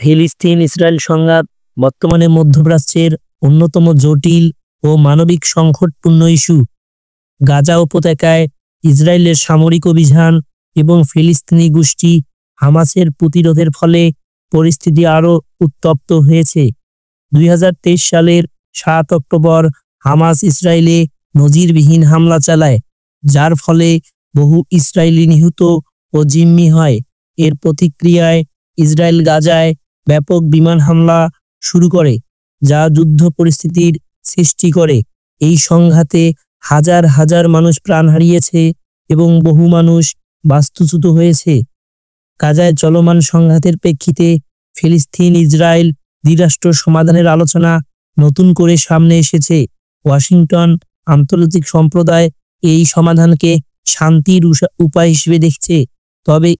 ফিলিস্তিন ইসরায়েল সংঘাত বর্তমানে মধ্যপ্রাচ্যের অন্যতম জটিল ও মানবিক সংকটপূর্ণ ইস্যু। গাজা উপত্যকায় ইসরায়েলের সামরিক অভিযান এবং ফিলিস্তিনি গোষ্ঠী হামাসের প্রতিরোধের ফলে পরিস্থিতি আরও উত্তপ্ত হয়েছে। 2023 সালের 7 অক্টোবর হামাস ইসরায়েলে নজিরবিহীন হামলা চালায়, যার ফলে বহু ইসরায়েলি নিহত ও জিম্মি হয়। এর প্রতিক্রিয়ায় ইসরায়েল গাজায় ব্যাপক বিমান হামলা শুরু করে, যা যুদ্ধ পরিস্থিতির সৃষ্টি করে। এই সংঘাতে হাজার হাজার মানুষ প্রাণ হারিয়েছে এবং বহু মানুষ বাস্তুচ্যুত হয়েছে। গাজায় চলমান সংঘাতের প্রেক্ষিতে ফিলিস্তিন ইসরায়েল দ্বিরাষ্ট্র সমাধানের আলোচনা নতুন করে সামনে এসেছে। ওয়াশিংটন আন্তর্জাতিক সম্প্রদায় এই সমাধানকে শান্তির উপায় হিসেবে দেখছে, তবে